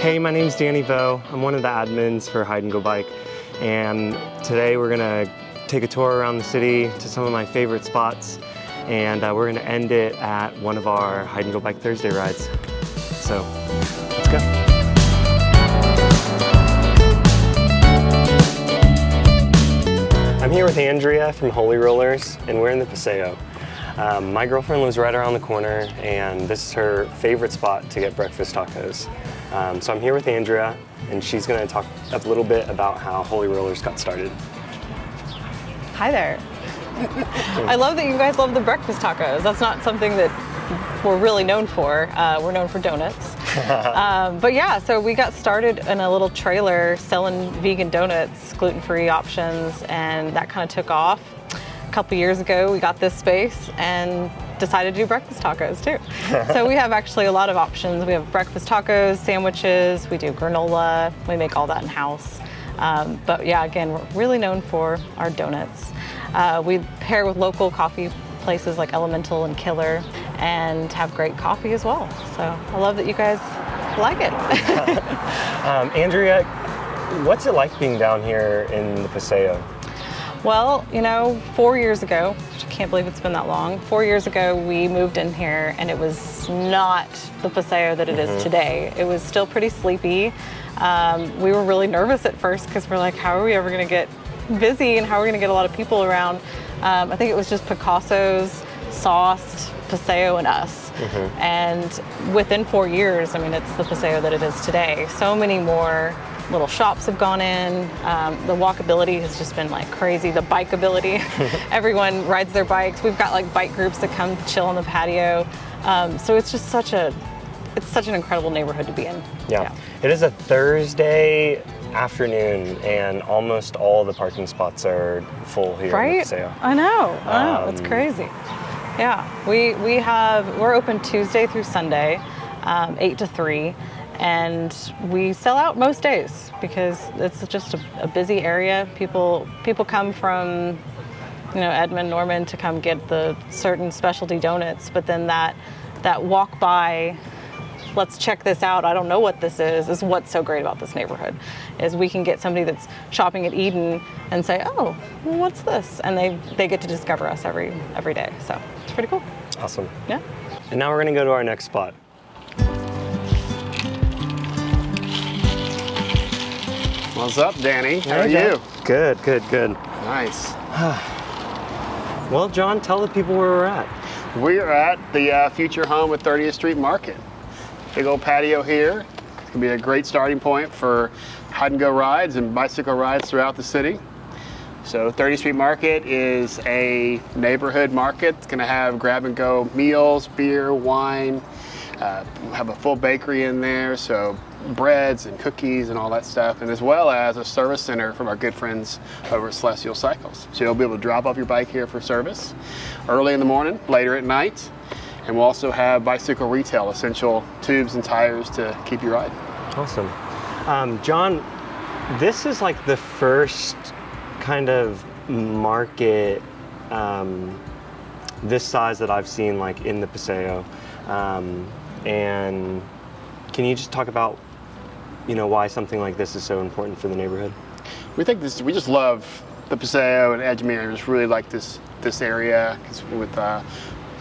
Hey, my name's Danny Vo. I'm one of the admins for Hide and Go Bike, and today we're gonna take a tour around the city to some of my favorite spots, and we're gonna end it at one of our Hide and Go Bike Thursday rides. So, let's go. I'm here with Andrea from Holey Rollers, and we're in the Paseo. My girlfriend lives right around the corner, and this is her favorite spot to get breakfast tacos. So I'm here with Andrea, and she's going to talk a little bit about how Holey Rollers got started. Hi there. I love that you guys love the breakfast tacos. That's not something that we're really known for. We're known for donuts. But yeah, so we got started in a little trailer selling vegan donuts, gluten-free options, and that kind of took off. A couple years ago, we got this space and decided to do breakfast tacos too. So we have actually a lot of options. We have breakfast tacos, sandwiches, we do granola, we make all that in-house. But yeah, again, we're really known for our donuts. We pair with local coffee places like Elemental and Killer and have great coffee as well. So I love that you guys like it. Andrea, what's it like being down here in the Paseo? Well, you know, 4 years ago, which I can't believe it's been that long, 4 years ago we moved in here and it was not the Paseo that it is today. It was still pretty sleepy. We were really nervous at first because we're like, how are we ever going to get busy and how are we going to get a lot of people around? I think it was just Picasso's, Sauced, Paseo, and us. And within 4 years, I mean, it's the Paseo that it is today. So many more little shops have gone in. The walkability has just been like crazy. The bikeability, everyone rides their bikes. We've got like bike groups that come chill on the patio. So it's just such an incredible neighborhood to be in. Yeah. It is a Thursday afternoon and almost all the parking spots are full here in the Paseo. I know, it's crazy. Yeah, we're open Tuesday through Sunday, 8 to 3. And we sell out most days because it's just a busy area. People come from, Edmond, Norman to come get the certain specialty donuts, but then that walk by, let's check this out, I don't know what this is what's so great about this neighborhood, is we can get somebody that's shopping at Eden and say, oh, well, what's this? And they get to discover us every day. So it's pretty cool. Awesome. Yeah. And now we're gonna go to our next spot. What's up, Danny? How are you? Good. Nice. Well, John, tell the people where we're at. We are at the future home at 30th Street Market. Big old patio here. It's gonna be a great starting point for hide and go rides and bicycle rides throughout the city. So 30th Street Market is a neighborhood market. It's gonna have grab and go meals, beer, wine. We'll have a full bakery in there, so breads and cookies and all that stuff, and as well as a service center from our good friends over at Celestial Cycles. So you'll be able to drop off your bike here for service early in the morning, later at night, and we'll also have bicycle retail, essential tubes and tires to keep you riding. Awesome. John, this is like the first kind of market this size that I've seen like in the Paseo. And can you just talk about, why something like this is so important for the neighborhood? We just love the Paseo and Edgemere. We just really like this area, because with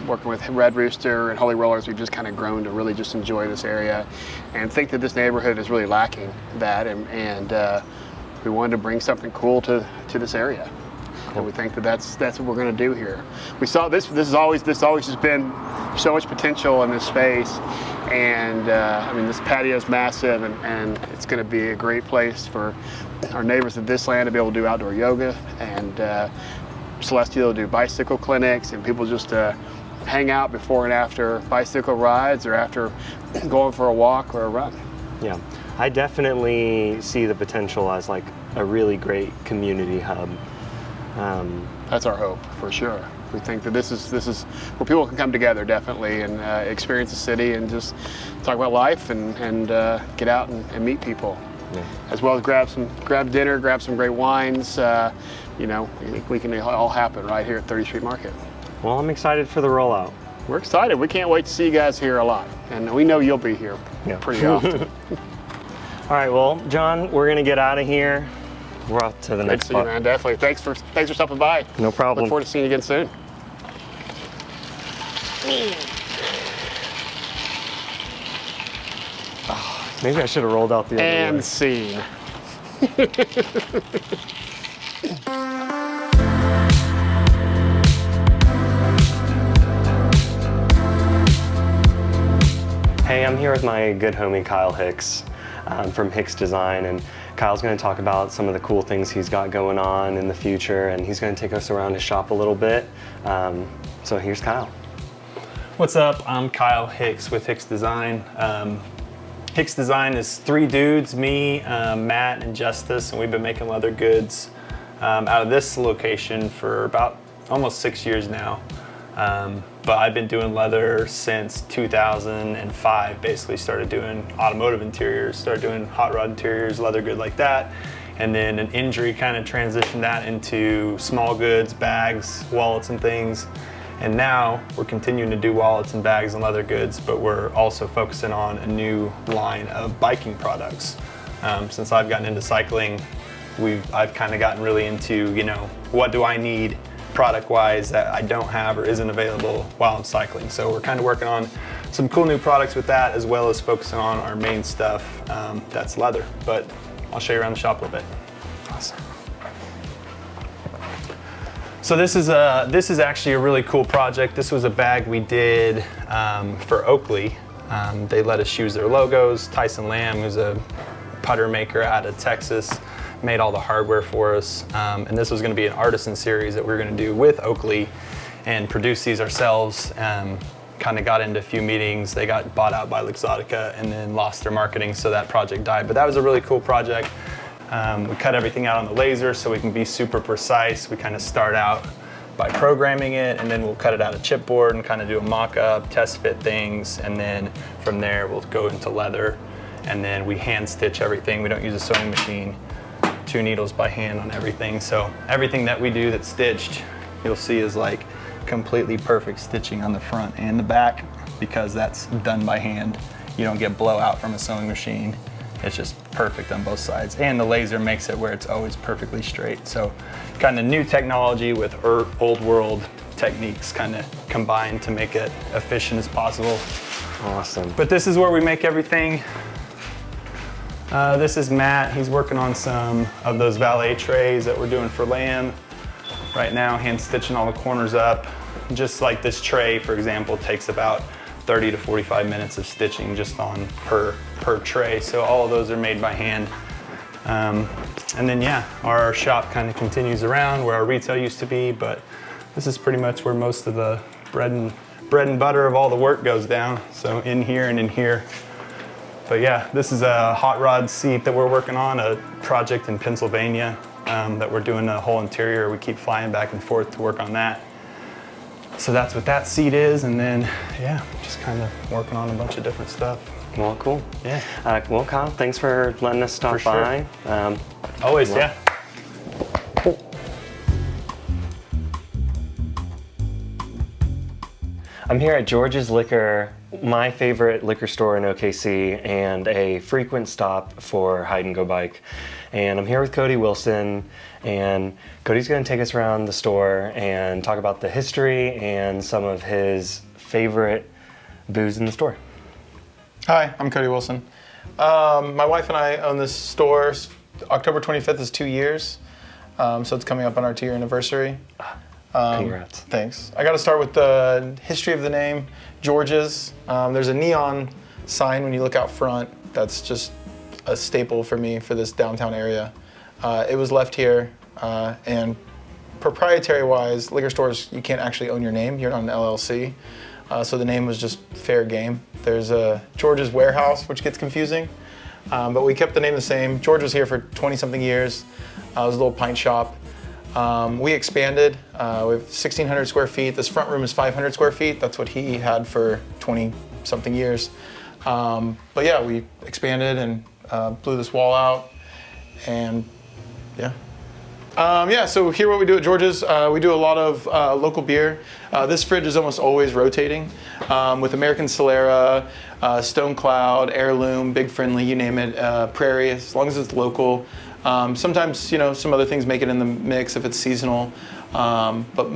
working with Red Rooster and Holey Rollers, we've just kind of grown to really just enjoy this area and think that this neighborhood is really lacking that, and we wanted to bring something cool to this area. Cool. And we think that that's what we're going to do here. We saw this has always just been so much potential in this space, and I mean, this patio is massive, and it's going to be a great place for our neighbors of this land to be able to do outdoor yoga, and Celestial to do bicycle clinics, and people just hang out before and after bicycle rides or after going for a walk or a run. Yeah, I definitely see the potential as like a really great community hub. That's our hope, for sure. We think that this is where people can come together, definitely, and experience the city and just talk about life and get out and meet people. Yeah. As well as grab dinner, grab some great wines. We can all happen right here at 30th Street Market. Well, I'm excited for the rollout. We're excited. We can't wait to see you guys here a lot, and we know you'll be here pretty often. All right, well, John, we're gonna get out of here. We're off to the Good next to see you, spot. man. Definitely. Thanks for stopping by. No problem. Look forward to seeing you again soon. Maybe I should have rolled out the other way. And scene. Hey, I'm here with my good homie Kyle Hix from Hix Design, and Kyle's going to talk about some of the cool things he's got going on in the future, and he's going to take us around his shop a little bit. So here's Kyle. What's up? I'm Kyle Hix with Hix Design. Hix Design is 3 dudes, me, Matt, and Justice, and we've been making leather goods out of this location for about almost 6 years now. But I've been doing leather since 2005, basically started doing automotive interiors, started doing hot rod interiors, leather good like that. And then an injury kind of transitioned that into small goods, bags, wallets and things. And now we're continuing to do wallets and bags and leather goods, but we're also focusing on a new line of biking products. Since I've gotten into cycling, I've kind of gotten really into, what do I need product-wise that I don't have or isn't available while I'm cycling. So we're kind of working on some cool new products with that, as well as focusing on our main stuff, that's leather. But I'll show you around the shop a little bit. Awesome. So this is actually a really cool project. This was a bag we did for Oakley. They let us use their logos. Tyson Lamb, who's a putter maker out of Texas, made all the hardware for us. And this was gonna be an artisan series that we were gonna do with Oakley and produce these ourselves. Kind of got into a few meetings. They got bought out by Luxottica and then lost their marketing, so that project died. But that was a really cool project. We cut everything out on the laser so we can be super precise. We kind of start out by programming it, and then we'll cut it out of chipboard and kind of do a mock-up, test fit things, and then from there we'll go into leather, and then we hand stitch everything. We don't use a sewing machine. 2 needles by hand on everything. So everything that we do that's stitched, you'll see is like completely perfect stitching on the front and the back, because that's done by hand. You don't get blowout from a sewing machine. It's just perfect on both sides. And the laser makes it where it's always perfectly straight. So kind of new technology with old world techniques kind of combined to make it efficient as possible. Awesome. But this is where we make everything. This is Matt. He's working on some of those valet trays that we're doing for Lamb. Right now, hand stitching all the corners up. Just like this tray, for example, takes about 30 to 45 minutes of stitching just on per tray. So all of those are made by hand. And then yeah, our shop kind of continues around where our retail used to be, but this is pretty much where most of the bread and butter of all the work goes down. So in here and in here. But yeah, this is a hot rod seat that we're working on, a project in Pennsylvania that we're doing a whole interior. We keep flying back and forth to work on that. So that's what that seat is, and then yeah, just kind of working on a bunch of different stuff. Well, cool. Yeah. Well, Kyle, thanks for letting us stop For sure. by. Always, well, yeah. I'm here at George's Liquor, my favorite liquor store in OKC and a frequent stop for Hide and Go Bike. And I'm here with Cody Wilson, and Cody's going to take us around the store and talk about the history and some of his favorite booze in the store. Hi, I'm Cody Wilson. My wife and I own this store. October 25th is 2 years, so it's coming up on our 2-year anniversary. Congrats. Thanks. I got to start with the history of the name, George's. There's a neon sign when you look out front. That's just a staple for me for this downtown area. It was left here, and proprietary-wise, liquor stores, you can't actually own your name. You're not an LLC. So the name was just fair game. There's a George's Warehouse, which gets confusing, but we kept the name the same. George was here for 20-something years. It was a little pint shop. We expanded. We have 1,600 square feet. This front room is 500 square feet. That's what he had for 20-something years. But yeah, we expanded and blew this wall out, and yeah. Yeah, so here what we do at George's, we do a lot of local beer. This fridge is almost always rotating with American Solera, Stone Cloud, Heirloom, Big Friendly, you name it, Prairie, as long as it's local. Sometimes, you know, some other things make it in the mix if it's seasonal, but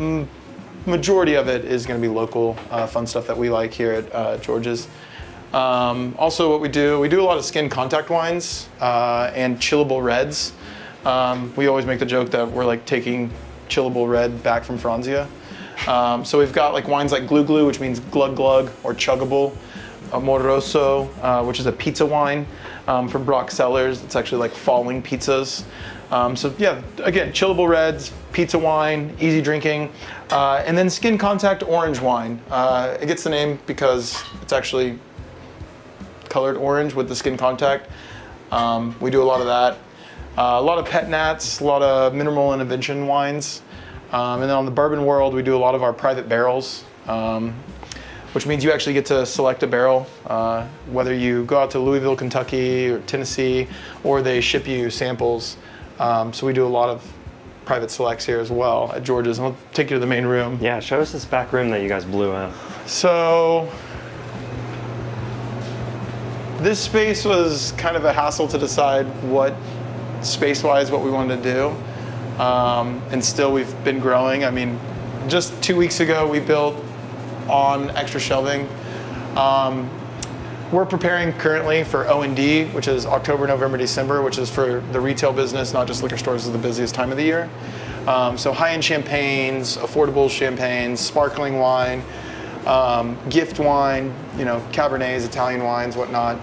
majority of it is going to be local, fun stuff that we like here at George's. Also what we do a lot of skin contact wines and chillable reds. We always make the joke that we're like taking chillable red back from Franzia. So we've got like wines like Glue Glue, which means glug glug or chuggable. Amoroso, which is a pizza wine from Brock Cellars. It's actually like falling pizzas. So yeah, again, chillable reds, pizza wine, easy drinking, and then skin contact orange wine. It gets the name because it's actually colored orange with the skin contact. We do a lot of that. A lot of pet nats, a lot of mineral intervention wines. And then on the bourbon world, we do a lot of our private barrels, which means you actually get to select a barrel, whether you go out to Louisville, Kentucky, or Tennessee, or they ship you samples. So we do a lot of private selects here as well at George's. And I'll take you to the main room. Yeah, show us this back room that you guys blew out. So this space was kind of a hassle to decide what space-wise what we wanted to do. And still we've been growing. I mean, just 2 weeks ago we built on extra shelving. We're preparing currently for O&D, which is October, November, December, which is for the retail business, not just liquor stores, is the busiest time of the year. So high-end champagnes, affordable champagnes, sparkling wine, gift wine, you know, Cabernets, Italian wines, whatnot,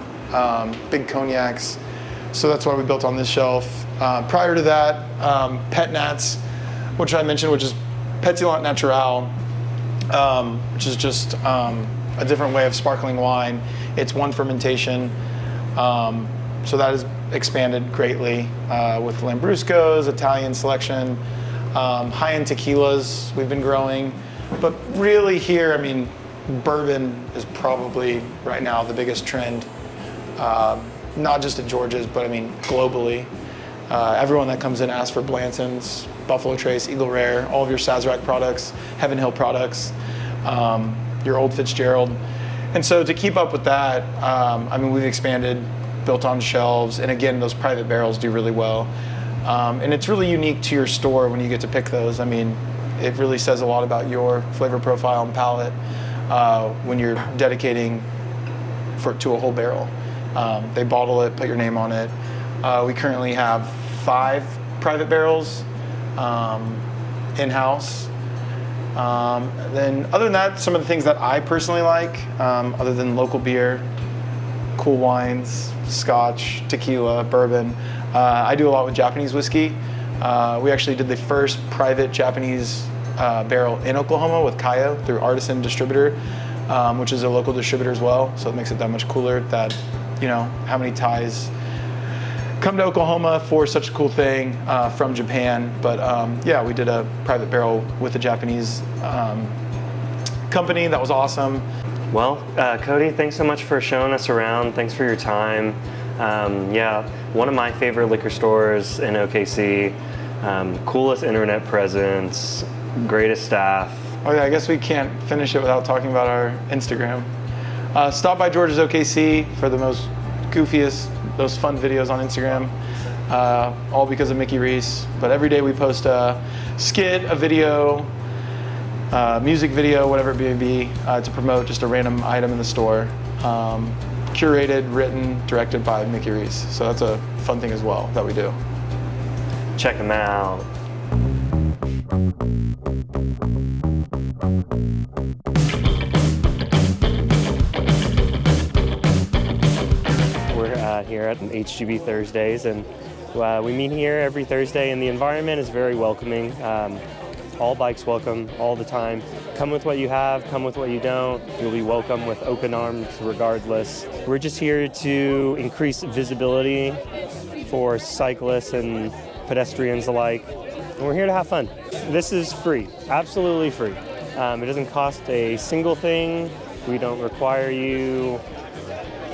big cognacs. So that's why we built on this shelf. Prior to that, Pet Nats, which I mentioned, which is Pétillant Naturel, which is just a different way of sparkling wine. It's one fermentation. So that has expanded greatly with Lambruscos, Italian selection, high-end tequilas we've been growing. But really here, I mean, bourbon is probably right now the biggest trend, not just at George's, but I mean, globally. Everyone that comes in asks for Blanton's, Buffalo Trace, Eagle Rare, all of your Sazerac products, Heaven Hill products, your Old Fitzgerald. And so to keep up with that, I mean, we've expanded, built on shelves, and again, those private barrels do really well. And it's really unique to your store when you get to pick those. I mean, it really says a lot about your flavor profile and palate when you're dedicating to a whole barrel. They bottle it, put your name on it. We currently have 5 private barrels in-house. Then other than that, some of the things that I personally like, other than local beer, cool wines, scotch, tequila, bourbon, I do a lot with Japanese whiskey. We actually did the first private Japanese barrel in Oklahoma with Kayo through Artisan Distributor, which is a local distributor as well. So it makes it that much cooler that, you know, how many Thais come to Oklahoma for such a cool thing from Japan. But yeah, we did a private barrel with a Japanese company. That was awesome. Well, Cody, thanks so much for showing us around. Thanks for your time. Yeah, one of my favorite liquor stores in OKC. Coolest internet presence, greatest staff. Oh yeah, I guess we can't finish it without talking about our Instagram. Stop by George's OKC for the most goofiest, those fun videos on Instagram, all because of Mickey Reese. But every day we post a skit, a video, music video, whatever it may be, to promote just a random item in the store. Curated, written, directed by Mickey Reese. So that's a fun thing as well that we do. Check them out. We're here at HGB Thursdays, and we meet here every Thursday, and the environment is very welcoming. All bikes welcome all the time. Come with what you have, come with what you don't. You'll be welcome with open arms regardless. We're just here to increase visibility for cyclists and pedestrians alike. And we're here to have fun. This is free, absolutely free. It doesn't cost a single thing. We don't require you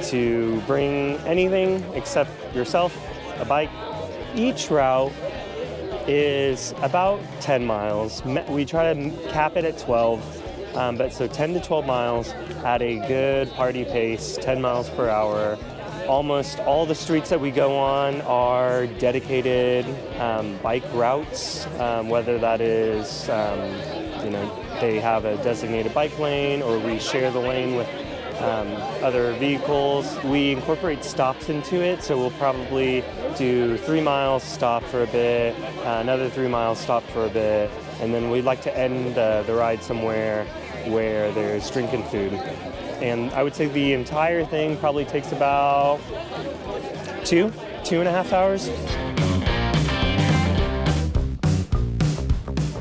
to bring anything except yourself, a bike. Each route is about 10 miles. We try to cap it at 12, but so 10 to 12 miles at a good party pace, 10 miles per hour. Almost all the streets that we go on are dedicated bike routes, whether that is, they have a designated bike lane or we share the lane with other vehicles. We incorporate stops into it, so we'll probably do 3 miles, stop for a bit, another 3 miles, stop for a bit, and then we'd like to end the ride somewhere where there's drink and food. And I would say the entire thing probably takes about 2.5 hours.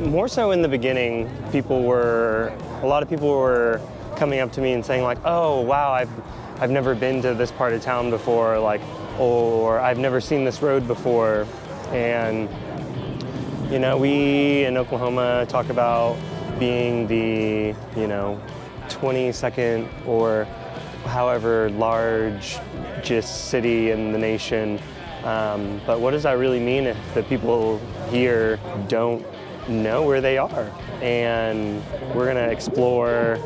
More so in the beginning, a lot of people were coming up to me and saying like, oh wow, I've never been to this part of town before, like, or I've never seen this road before. And we in Oklahoma talk about being the 22nd or however large just city in the nation. But what does that really mean if the people here don't know where they are? And we're gonna explore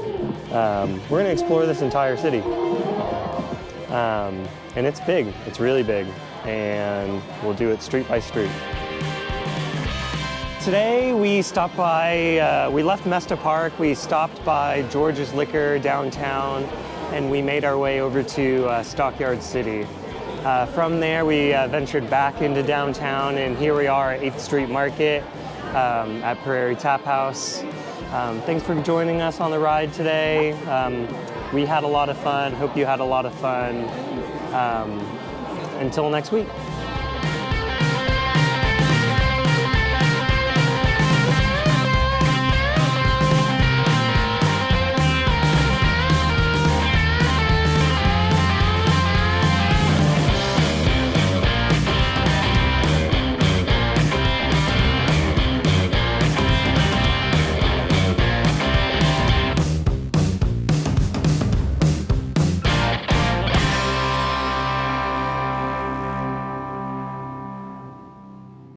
this entire city. And it's big, it's really big, and we'll do it street by street. Today we stopped by, we left Mesta Park, we stopped by George's Liquor downtown, and we made our way over to Stockyard City. From there we ventured back into downtown, and here we are at 8th Street Market at Prairie Tap House. Thanks for joining us on the ride today. We had a lot of fun, hope you had a lot of fun. Until next week.